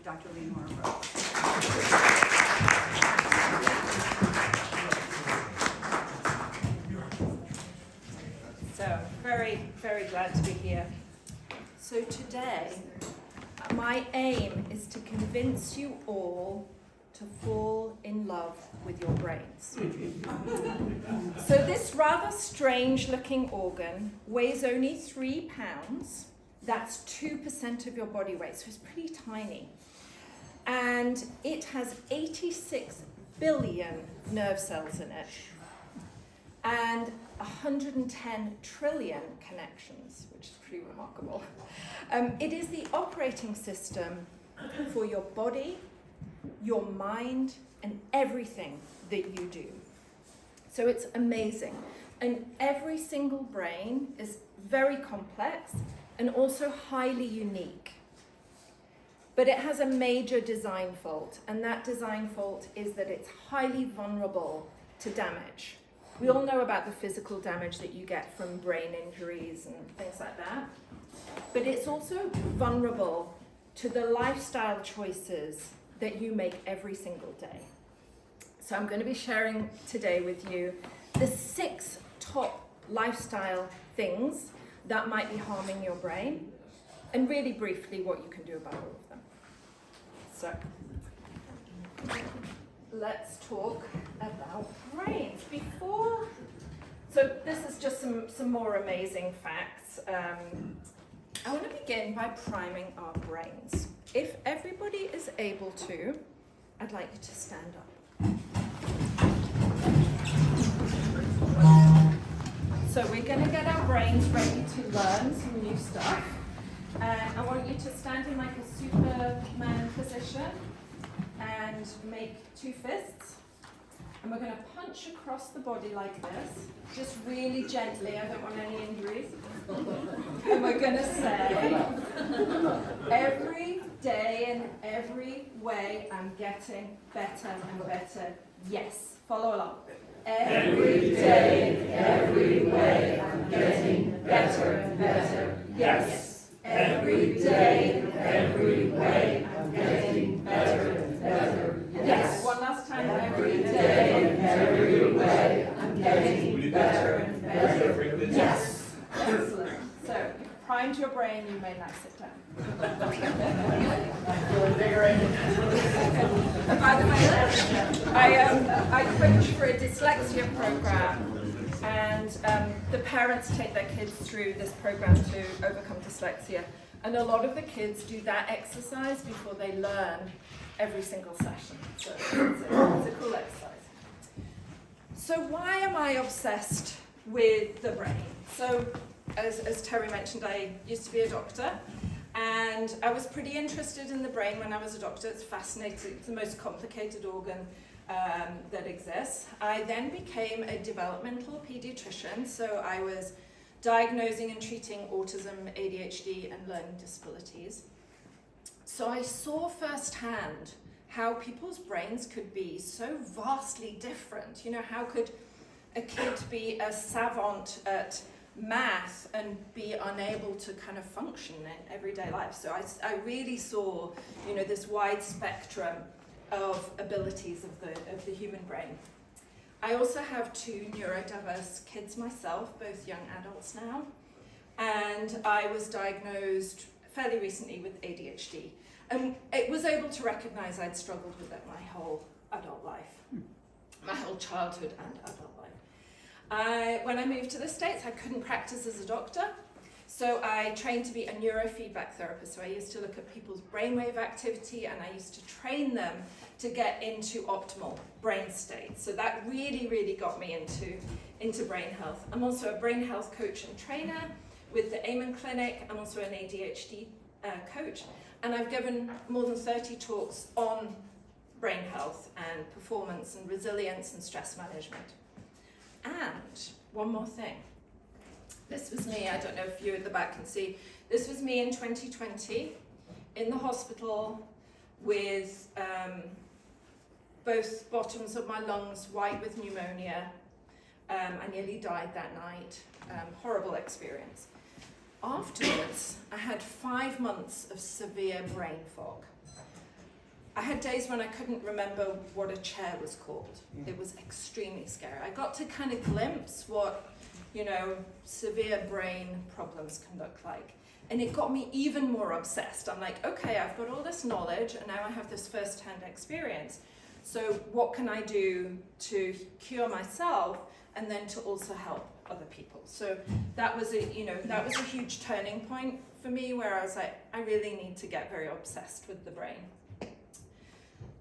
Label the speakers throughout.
Speaker 1: Dr. Leonaura Rhodes.
Speaker 2: So, very, very glad to be here. So today, my aim is to convince you all to fall in love with your brains. So this rather strange looking organ weighs only 3 pounds. That's 2% of your body weight, so it's pretty tiny. And it has 86 billion nerve cells in it and 110 trillion connections, which is pretty remarkable. It is the operating system for your body, your mind, and everything that you do. So it's amazing. And every single brain is very complex and also highly unique. But it has a major design fault, and that design fault is that it's highly vulnerable to damage. We all know about the physical damage that you get from brain injuries and things like that. But it's also vulnerable to the lifestyle choices that you make every single day. So I'm going to be sharing today with you the 6 top lifestyle things that might be harming your brain, and really briefly what you can do about all of them. So let's talk about brains. So this is just some more amazing facts. I want to begin by priming our brains. If everybody is able to, I'd like you to stand up. So we're going to get our brains ready to learn some new stuff. And I want you to stand in like a Superman position and make 2 fists. And we're going to punch across the body like this, just really gently. I don't want any injuries. And we're going to say, every day and every way I'm getting better and better. Yes. Follow along. Every day and every way I'm getting better and better. Yes. Every day and every way I'm getting better and better. Yes. One last time. Every day and every way I'm getting better and better. Yes. Excellent. So, you've primed your brain, you may now sit down. And by the way, I coach for a dyslexia program, and the parents take their kids through this program to overcome dyslexia. And a lot of the kids do that exercise before they learn every single session. So it's a cool exercise. So why am I obsessed with the brain? So as Terry mentioned, I used to be a doctor, and I was pretty interested in the brain when I was a doctor. It's fascinating. It's the most complicated organ that exists. I then became a developmental pediatrician, so I was diagnosing and treating autism, ADHD, and learning disabilities. So I saw firsthand how people's brains could be so vastly different. You know, how could a kid be a savant at math and be unable to kind of function in everyday life? So I really saw, you know, this wide spectrum of abilities of the human brain. I also have 2 neurodiverse kids myself, both young adults now, and I was diagnosed fairly recently with ADHD. And I was able to recognize I'd struggled with it my whole adult life, my whole childhood and adult life. When I moved to the States, I couldn't practice as a doctor, so I trained to be a neurofeedback therapist. So I used to look at people's brainwave activity, and I used to train them to get into optimal brain states. So that really, really got me into brain health. I'm also a brain health coach and trainer with the Amen Clinic. I'm also an ADHD coach, and I've given more than 30 talks on brain health and performance and resilience and stress management. And one more thing. This was me, I don't know if you at the back can see, this was me in 2020 in the hospital with both bottoms of my lungs white with pneumonia. I nearly died that night. Horrible experience. Afterwards, I had 5 months of severe brain fog. I had days when I couldn't remember what a chair was called. It was extremely scary. I got to kind of glimpse what, severe brain problems can look like. And it got me even more obsessed. I'm like, okay, I've got all this knowledge and now I have this first-hand experience. So what can I do to cure myself and then to also help other people? So that was a huge turning point for me, where I was like, I really need to get very obsessed with the brain.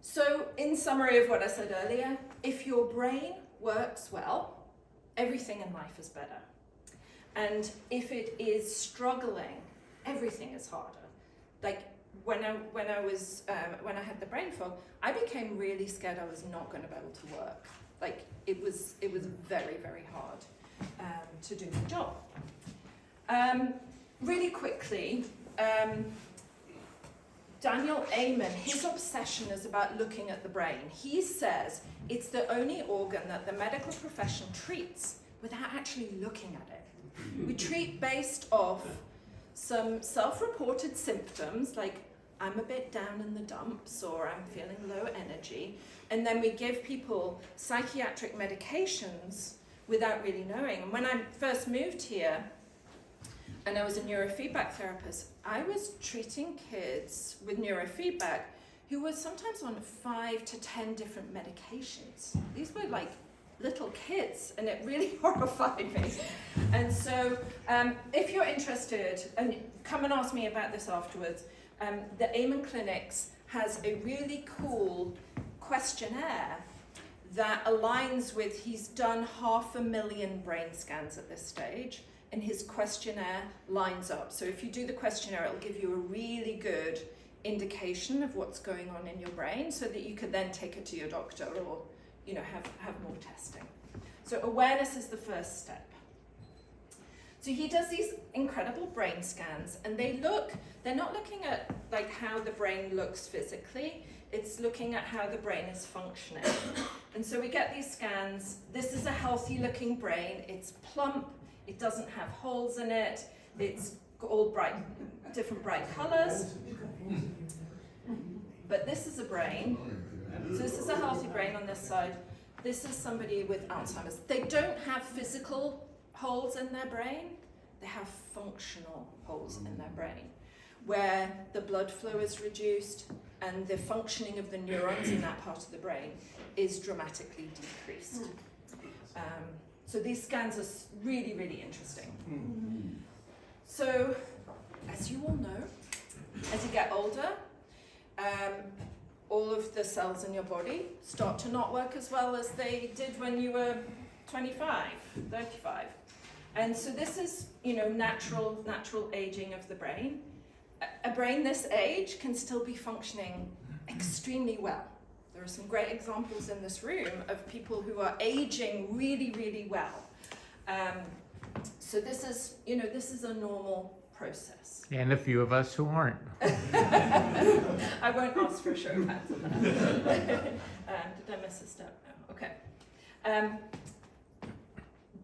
Speaker 2: So in summary of what I said earlier, if your brain works well, everything in life is better. And if it is struggling, everything is harder. Like when I had the brain fog, I became really scared I was not going to be able to work. Like it was very, very hard to do the job. Really quickly, Daniel Amen, his obsession is about looking at the brain. He says it's the only organ that the medical profession treats without actually looking at it. We treat based off some self-reported symptoms, like I'm a bit down in the dumps or I'm feeling low energy, and then we give people psychiatric medications without really knowing. And when I first moved here, and I was a neurofeedback therapist, I was treating kids with neurofeedback who were sometimes on 5 to 10 different medications. These were like little kids, and it really horrified me. And so if you're interested, and come and ask me about this afterwards, the Amen Clinics has a really cool questionnaire that aligns with, he's done 500,000 brain scans at this stage, and his questionnaire lines up. So if you do the questionnaire, it'll give you a really good indication of what's going on in your brain, so that you could then take it to your doctor or have more testing. So awareness is the first step. So he does these incredible brain scans, and they're not looking at like how the brain looks physically, it's looking at how the brain is functioning. And so we get these scans. This is a healthy looking brain. It's plump, it doesn't have holes in it, it's all different bright colors. But this is a brain. So this is a healthy brain on this side. This is somebody with Alzheimer's. They don't have physical holes in their brain, they have functional holes in their brain, where the blood flow is reduced and the functioning of the neurons in that part of the brain is dramatically decreased. So these scans are really, really interesting. So, as you all know, as you get older, all of the cells in your body start to not work as well as they did when you were 25, 35. And so this is, natural aging of the brain. A brain this age can still be functioning extremely well. There are some great examples in this room of people who are aging really, really well. So this is a normal process.
Speaker 1: And a few of us who aren't.
Speaker 2: I won't ask for a show of hands on that. Did I miss a step? No. Okay.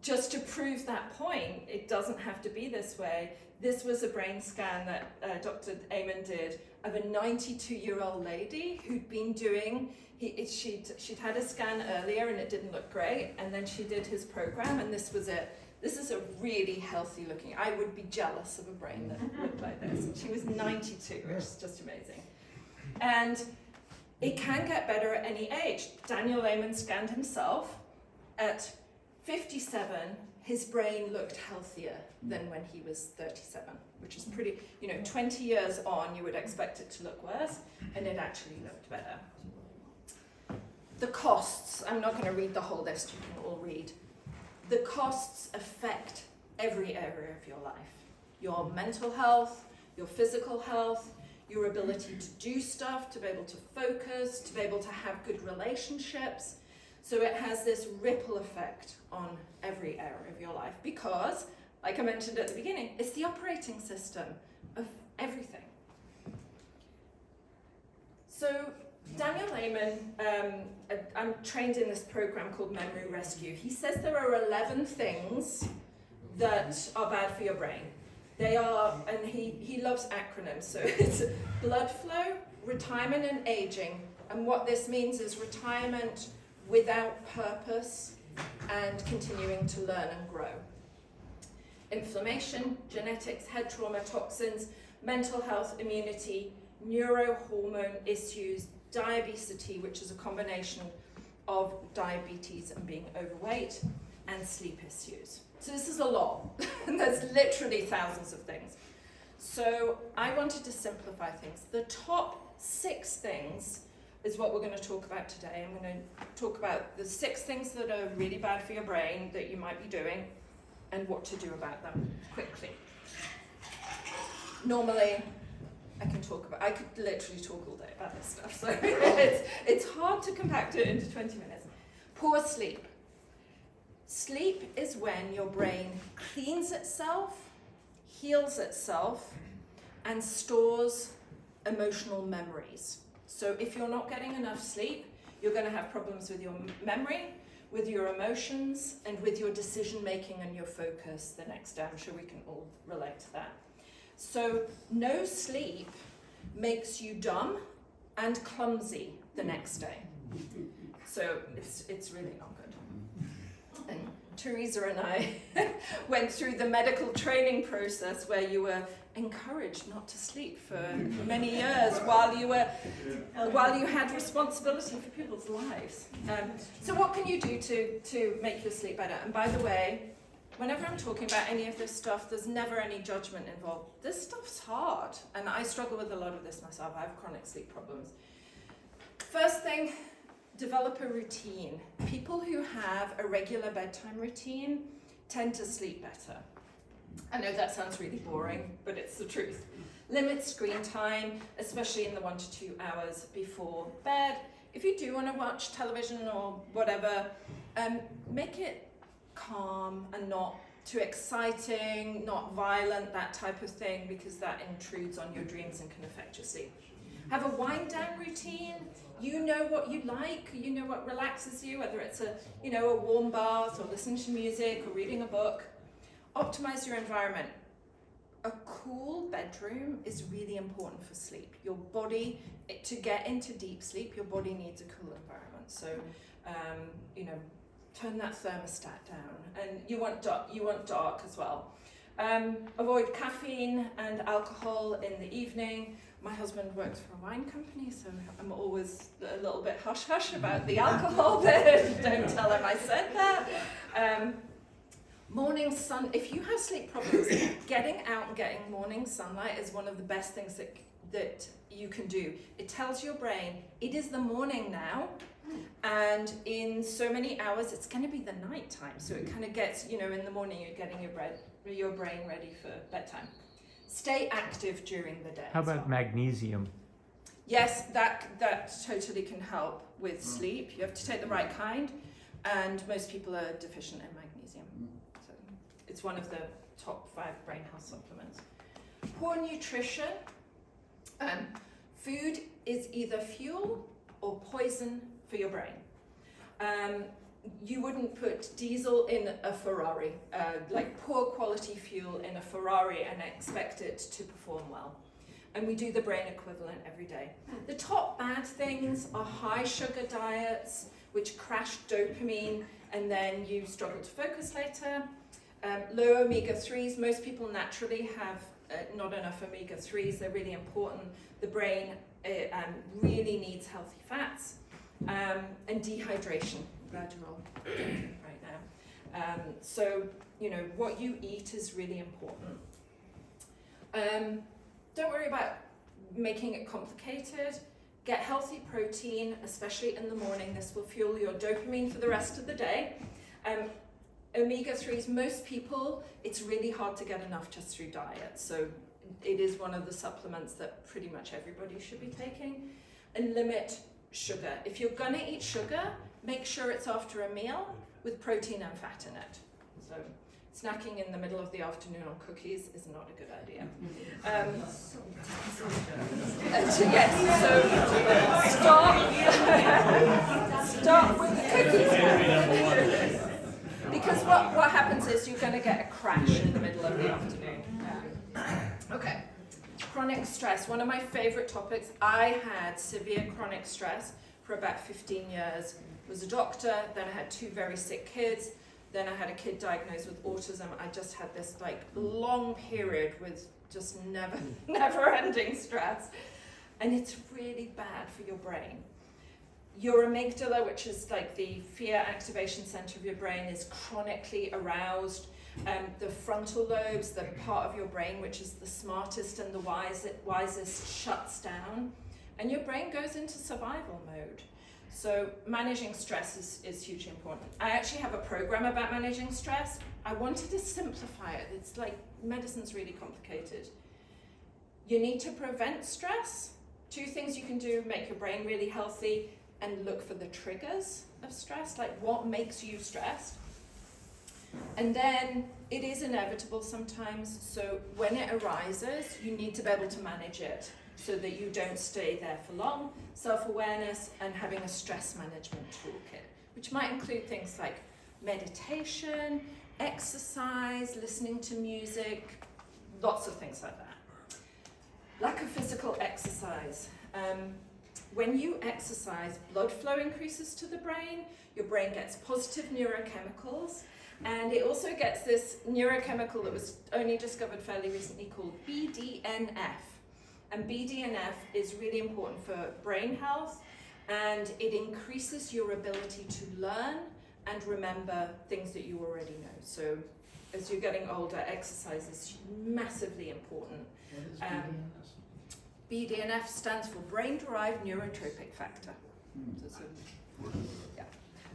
Speaker 2: Just to prove that point, it doesn't have to be this way. This was a brain scan that Dr. Amen did of a 92-year-old lady who'd been doing, she'd had a scan earlier and it didn't look great, and then she did his program, and this was it. This is a really healthy looking, I would be jealous of a brain that looked like this. She was 92, which is just amazing. And it can get better at any age. Daniel Amen scanned himself. At 57, his brain looked healthier than when he was 37, which is pretty, 20 years on, you would expect it to look worse, and it actually looked better. The costs, I'm not going to read the whole list, you can all read. The costs affect every area of your life. Your mental health, your physical health, your ability to do stuff, to be able to focus, to be able to have good relationships. So it has this ripple effect on every area of your life because, like I mentioned at the beginning, it's the operating system of everything. So Daniel Amen, I'm trained in this program called Memory Rescue. He says there are 11 things that are bad for your brain. They are, and he loves acronyms, so it's blood flow, retirement and aging, and what this means is retirement without purpose and continuing to learn and grow. Inflammation, genetics, head trauma, toxins, mental health, immunity, neurohormone issues, diabetes, which is a combination of diabetes and being overweight, and sleep issues. So this is a lot, and there's literally thousands of things. So I wanted to simplify things. The top 6 things is what we're going to talk about today. I'm going to talk about the 6 things that are really bad for your brain that you might be doing, and what to do about them quickly. Normally, I could literally talk all day about this stuff, so it's hard to compact it into 20 minutes. Poor sleep. Sleep is when your brain cleans itself, heals itself, and stores emotional memories. So if you're not getting enough sleep, you're going to have problems with your memory, with your emotions, and with your decision making and your focus the next day. I'm sure we can all relate to that. So no sleep makes you dumb and clumsy the next day. So it's really not good. And Teresa and I went through the medical training process where you were encouraged not to sleep for many years while you had responsibility for people's lives. So what can you do to make your sleep better? And by the way, whenever I'm talking about any of this stuff, there's never any judgment involved. This stuff's hard, and I struggle with a lot of this myself. I have chronic sleep problems. First thing, develop a routine. People who have a regular bedtime routine tend to sleep better. I know that sounds really boring, but it's the truth. Limit screen time, especially in the 1 to 2 hours before bed. If you do want to watch television or whatever, make it calm and not too exciting, not violent, that type of thing, because that intrudes on your dreams and can affect your sleep. Have a wind down routine. You know what you like, you know what relaxes you, whether it's a warm bath or listening to music or reading a book. Optimize your environment. A cool bedroom is really important for sleep. Your body, to get into deep sleep, your body needs a cool environment. So, turn that thermostat down, and you want dark as well. Avoid caffeine and alcohol in the evening. My husband works for a wine company, so I'm always a little bit hush-hush about the alcohol bit. Don't tell him I said that. Morning sun, if you have sleep problems, getting out and getting morning sunlight is one of the best things that you can do. It tells your brain, it is the morning now, and in so many hours, it's going to be the night time. So it kind of gets, in the morning, you're getting your brain ready for bedtime. Stay active during the day.
Speaker 1: How about magnesium?
Speaker 2: Yes, that totally can help with sleep. You have to take the right kind, and most people are deficient in magnesium. So it's one of the top 5 brain health supplements. Poor nutrition. Food is either fuel or poison for your brain. You wouldn't put diesel in a Ferrari, like poor quality fuel in a Ferrari, and expect it to perform well. And we do the brain equivalent every day. The top bad things are high sugar diets, which crash dopamine, and then you struggle to focus later. Low omega-3s, most people naturally have not enough omega-3s, they're really important. The brain really needs healthy fats. And dehydration. Glad you're all drinking right now. So, what you eat is really important. Don't worry about making it complicated. Get healthy protein, especially in the morning. This will fuel your dopamine for the rest of the day. Omega-3s, most people, it's really hard to get enough just through diet. So it is one of the supplements that pretty much everybody should be taking. And limit sugar. If you're going to eat sugar, make sure it's after a meal with protein and fat in it. So snacking in the middle of the afternoon on cookies is not a good idea. Start with the cookies. Because what happens is you're going to get a crash in the middle of the afternoon. Okay. Chronic chronic stress, one of my favorite topics. I had severe chronic stress for about 15 years. Was a doctor, then I had 2 very sick kids, then I had a kid diagnosed with autism. I just had this like long period with just never ending stress. And it's really bad for your brain. Your amygdala, which is like the fear activation center of your brain, is chronically aroused. The frontal lobes, the part of your brain which is the smartest and the wisest, shuts down, and your brain goes into survival mode. So managing stress is hugely important. I actually have a program about managing stress. I wanted to simplify it. It's like medicine's really complicated. You need to prevent stress. 2 things you can do: make your brain really healthy and look for the triggers of stress, like what makes you stressed. And then it is inevitable sometimes, so when it arises, you need to be able to manage it so that you don't stay there for long. Self-awareness and having a stress management toolkit, which might include things like meditation, exercise, listening to music, lots of things like that. Lack of physical exercise. When you exercise, blood flow increases to the brain, your brain gets positive neurochemicals, and it also gets this neurochemical that was only discovered fairly recently called BDNF. And BDNF is really important for brain health, and it increases your ability to learn and remember things that you already know. So as you're getting older, exercise is massively important.
Speaker 1: What is BDNF?
Speaker 2: BDNF stands for brain-derived neurotropic factor.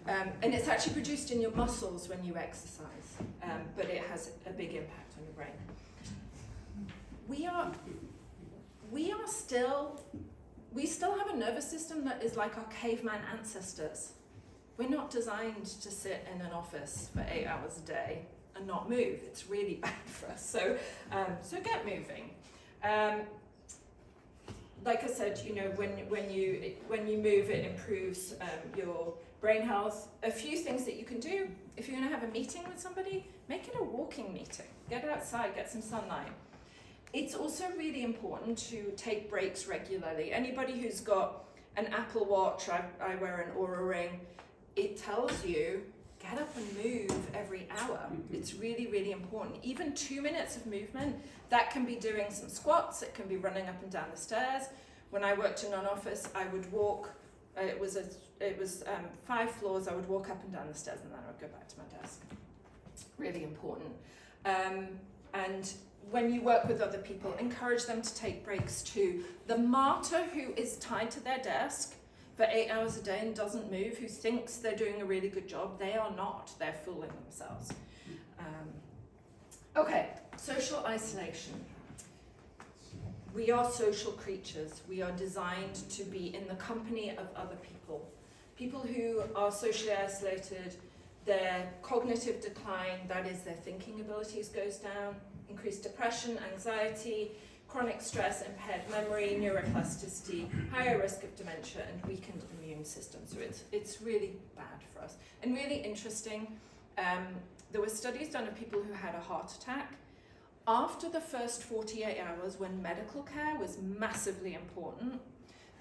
Speaker 2: And it's actually produced in your muscles when you exercise, but it has a big impact on your brain. We still have a nervous system that is like our caveman ancestors. We're not designed to sit in an office for 8 hours a day and not move. It's really bad for us. So get moving. Like I said, you know, when you move, it improves your brain health. A few things that you can do: if you're going to have a meeting with somebody, make it a walking meeting. Get outside, get some sunlight. It's also really important to take breaks regularly. Anybody who's got an Apple Watch, I wear an Oura Ring, it tells you get up and move every hour. It's really, really important. Even 2 minutes of movement, that can be doing some squats, it can be running up and down the stairs. When I worked in an office, I would walk, it was 5 floors, I would walk up and down the stairs and then I would go back to my desk. Really important. And when you work with other people, encourage them to take breaks too. The martyr who is tied to their desk for 8 hours a day and doesn't move, who thinks they're doing a really good job, they are not. They're fooling themselves. Okay, social isolation. We are social creatures. We are designed to be in the company of other people. People who are socially isolated, their cognitive decline, that is their thinking abilities, goes down, increased depression, anxiety, chronic stress, impaired memory, neuroplasticity, higher risk of dementia, and weakened immune system. So it's really bad for us. And really interesting, there were studies done of people who had a heart attack. After the first 48 hours, when medical care was massively important,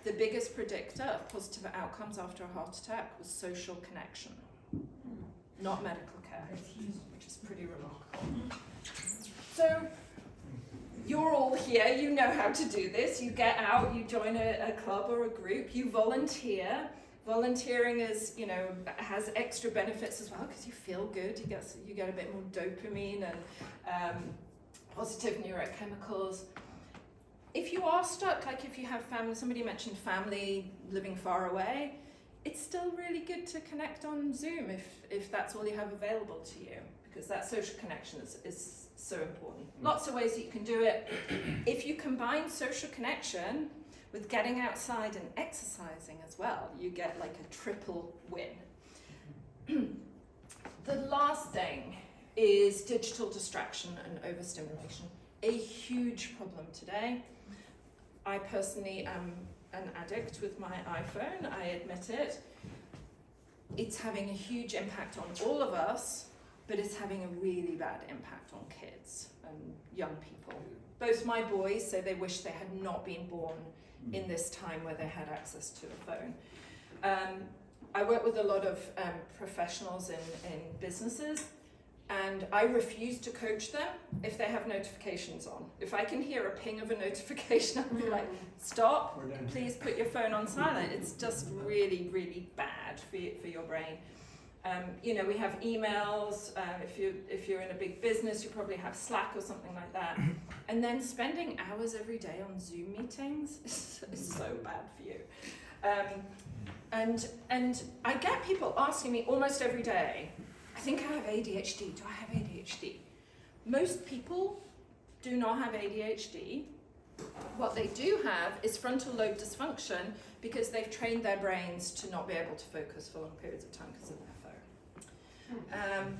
Speaker 2: the biggest predictor of positive outcomes after a heart attack was social connection, not medical care, which is pretty remarkable. So you're all here, you know how to do this. You get out, you join a club or a group, you volunteer. Volunteering is, you know, has extra benefits as well because you feel good. You get a bit more dopamine and positive neurochemicals. If you are stuck, like if you have family, somebody mentioned family living far away, it's still really good to connect on Zoom if that's all you have available to you, because that social connection is so important. Lots of ways that you can do it. If you combine social connection with getting outside and exercising as well, you get like a triple win. The last thing is digital distraction and overstimulation. A huge problem today. I personally am an addict with my iPhone, I admit it. It's having a huge impact on all of us, but it's having a really bad impact on kids and young people. Both my boys say they wish they had not been born in this time where they had access to a phone. I work with a lot of professionals in businesses, and I refuse to coach them if they have notifications on. If I can hear a ping of a notification, I'll be like, stop, please put your phone on silent. It's just really, really bad for your brain. You know, we have emails. If you're in a big business, you probably have Slack or something like that. And then spending hours every day on Zoom meetings is so bad for you. And I get people asking me almost every day, I think I have ADHD. Do I have ADHD? Most people do not have ADHD. What they do have is frontal lobe dysfunction because they've trained their brains to not be able to focus for long periods of time because of their phone.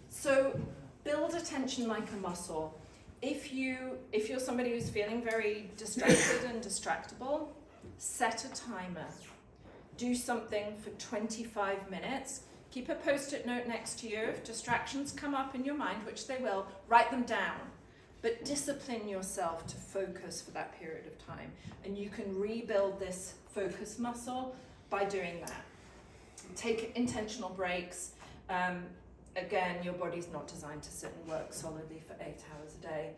Speaker 2: So build attention like a muscle. If you're somebody who's feeling very distracted and distractible, set a timer. Do something for 25 minutes. Keep a post-it note next to you. If distractions come up in your mind, which they will, write them down. But discipline yourself to focus for that period of time. And you can rebuild this focus muscle by doing that. Take intentional breaks. Again, your body's not designed to sit and work solidly for 8 hours a day.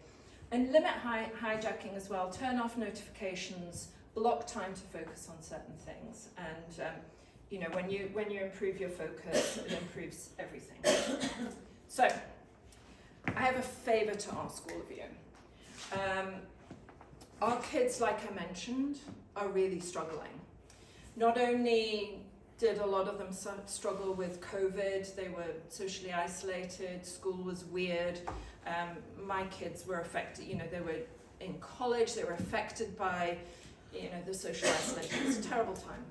Speaker 2: And limit hijacking as well. Turn off notifications. Block time to focus on certain things. And you know, when you improve your focus, it improves everything. So, I have a favor to ask all of you. Our kids, like I mentioned, are really struggling. Not only did a lot of them struggle with COVID, they were socially isolated, school was weird. My kids were affected, you know, they were in college, they were affected by, you know, the social isolation. It's a terrible time.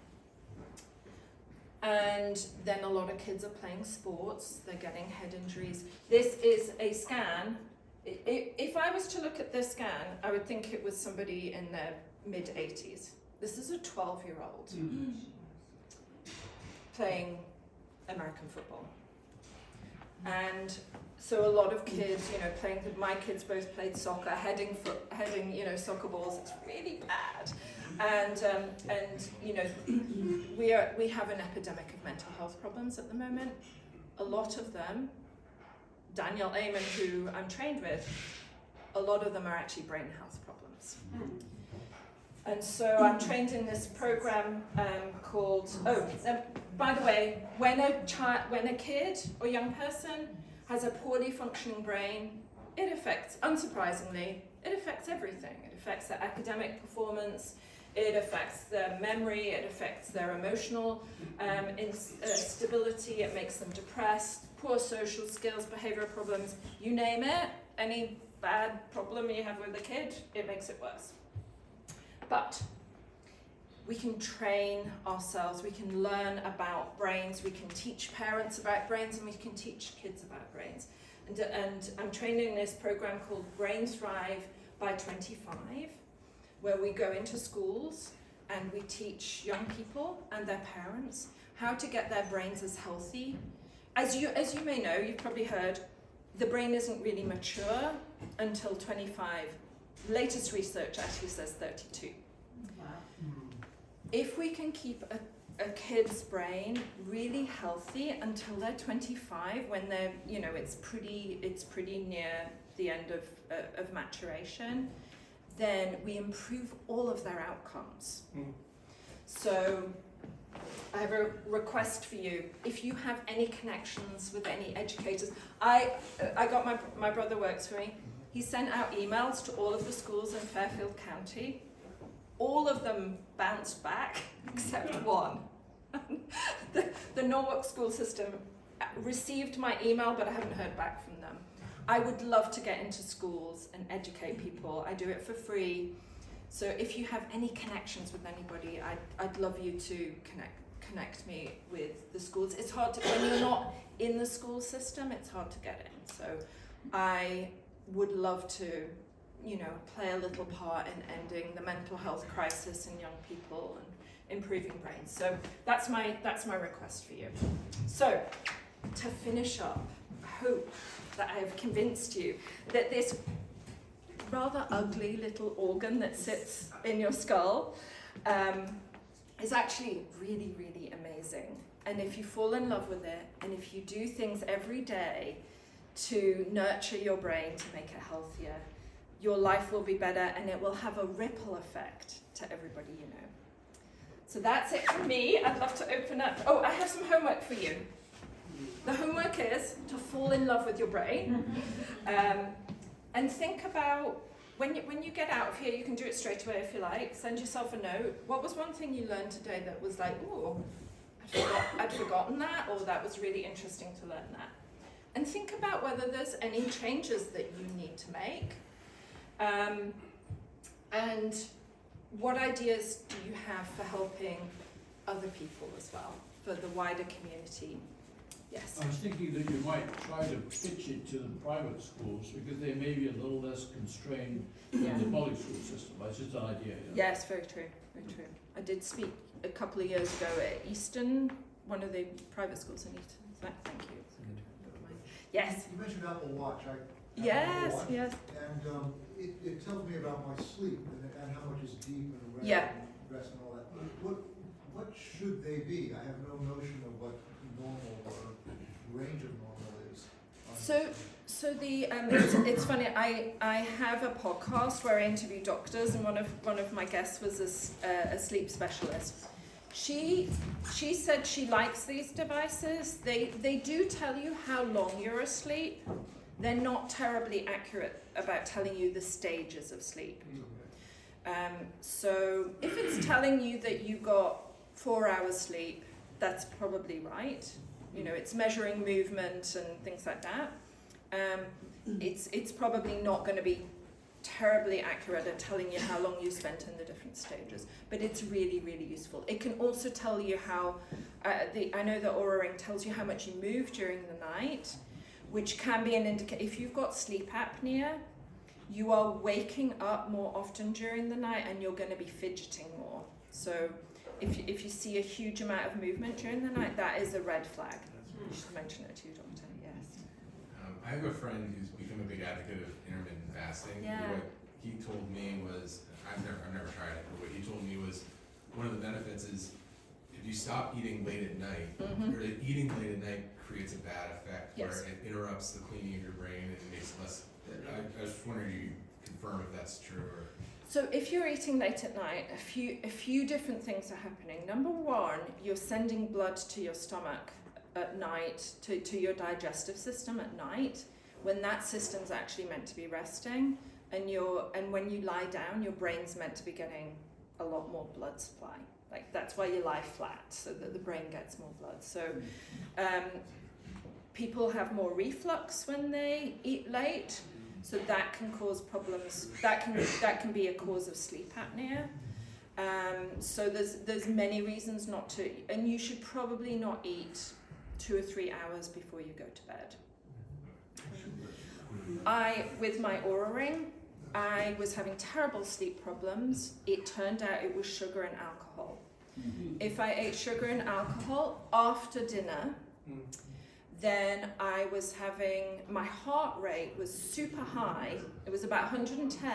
Speaker 2: And then a lot of kids are playing sports, they're getting head injuries. This is a scan. If I was to look at this scan, I would think it was somebody in their mid-80s. This is a 12-year-old playing American football. And so a lot of kids, you know, playing, my kids both played soccer, heading, you know, soccer balls. It's really bad. And you know, we have an epidemic of mental health problems at the moment. A lot of them, Daniel Amen, who I'm trained with, a lot of them are actually brain health problems. And so I'm trained in this program called, by the way, when a kid or young person has a poorly functioning brain, it affects, unsurprisingly, it affects everything. It affects their academic performance, it affects their memory, it affects their emotional stability, it makes them depressed, poor social skills, behavioral problems, you name it, any bad problem you have with a kid, it makes it worse. But we can train ourselves, we can learn about brains, we can teach parents about brains, and we can teach kids about brains. And I'm training in this program called Brain Thrive by 25, where we go into schools and we teach young people and their parents how to get their brains as healthy. As you may know, you've probably heard, the brain isn't really mature until 25. Latest research actually says 32.
Speaker 3: Wow.
Speaker 2: If we can keep a kid's brain really healthy until they're 25, when they're, you know, it's pretty near the end of maturation, then we improve all of their outcomes. So I have a request for you. If you have any connections with any educators, I got my brother works for me. He sent out emails to all of the schools in Fairfield County. All of them bounced back except one. The Norwalk school system received my email, but I haven't heard back from them. I would love to get into schools and educate people. I do it for free. So if you have any connections with anybody, I'd love you to connect me with the schools. It's hard to, when you're not in the school system, it's hard to get in. So I would love to, you know, play a little part in ending the mental health crisis in young people and improving brains. So that's my request for you. So to finish up, I hope that I have convinced you that this rather ugly little organ that sits in your skull is actually really, really amazing. And if you fall in love with it, and if you do things every day to nurture your brain to make it healthier, your life will be better, and it will have a ripple effect to everybody you know. So that's it from me. I'd love to open up. Oh, I have some homework for you. The homework is to fall in love with your brain, and think about when you get out of here. You can do it straight away if you like. Send yourself a note. What was one thing you learned today that was like, ooh, I'd forgotten that, or that was really interesting to learn that. And think about whether there's any changes that you need to make. And what ideas do you have for helping other people as well, for the wider community? Yes?
Speaker 3: I was thinking that you might try to pitch it to the private schools because they may be a little less constrained than the public school system. That's just an idea. You know?
Speaker 2: Yes, very true, very true. I did speak a couple of years ago at Easton, one of the private schools in Easton. Thank you. Yes?
Speaker 4: You mentioned Apple Watch.
Speaker 2: Yes,
Speaker 4: Watch,
Speaker 2: yes.
Speaker 4: And it tells me about my sleep and how much is deep and rest,
Speaker 2: Yeah.
Speaker 4: and rest and all that. What should they be? I have no notion of what normal or range of normal is.
Speaker 2: So the it's funny. I have a podcast where I interview doctors, and one of my guests was a sleep specialist. She said she likes these devices. They do tell you how long you're asleep. They're not terribly accurate about telling you the stages of sleep. So if it's telling you that you got 4 hours sleep, that's probably right. You know, it's measuring movement and things like that. It's probably not going to be terribly accurate at telling you how long you spent in the different stages, but it's really, really useful. It can also tell you how, I know the Oura Ring tells you how much you move during the night, which can be an indicator. If you've got sleep apnea, you are waking up more often during the night and you're going to be fidgeting more. So if you see a huge amount of movement during the night, that is a red flag. You should mention it to your doctor, yes.
Speaker 5: I have a friend who's become a big advocate of intermittent fasting.
Speaker 2: Yeah.
Speaker 5: What he told me was, I've never tried it, but what he told me was one of the benefits is if you stop eating late at night, or that eating late at night creates a bad effect where it interrupts the cleaning of your brain and it makes it less. I was wondering, do you confirm if that's true or?
Speaker 2: So if you're eating late at night, a few different things are happening. Number one, you're sending blood to your stomach at night, to your digestive system at night, when that system's actually meant to be resting, and when you lie down, your brain's meant to be getting a lot more blood supply. Like, that's why you lie flat, so that the brain gets more blood. So people have more reflux when they eat late, so that can cause problems. That can be a cause of sleep apnea. So there's many reasons not to, and you should probably not eat 2 or 3 hours before you go to bed. With my Oura Ring, I was having terrible sleep problems. It turned out it was sugar and alcohol. If I ate sugar and alcohol after dinner, then I was having, my heart rate was super high. It was about 110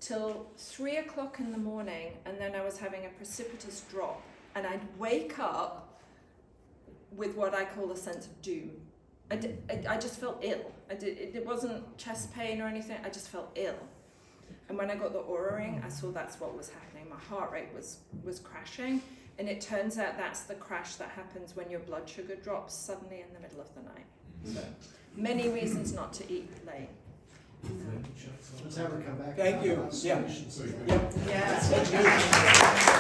Speaker 2: till 3 o'clock in the morning, and then I was having a precipitous drop, and I'd wake up with what I call a sense of doom. I just felt ill. It wasn't chest pain or anything, I just felt ill. And when I got the Oura Ring, I saw that's what was happening. My heart rate was crashing, and it turns out that's the crash that happens when your blood sugar drops suddenly in the middle of the night. So, many reasons not to eat late.
Speaker 4: Let's have her come back.
Speaker 6: Thank you. Yeah.
Speaker 4: Solutions.
Speaker 2: Yeah.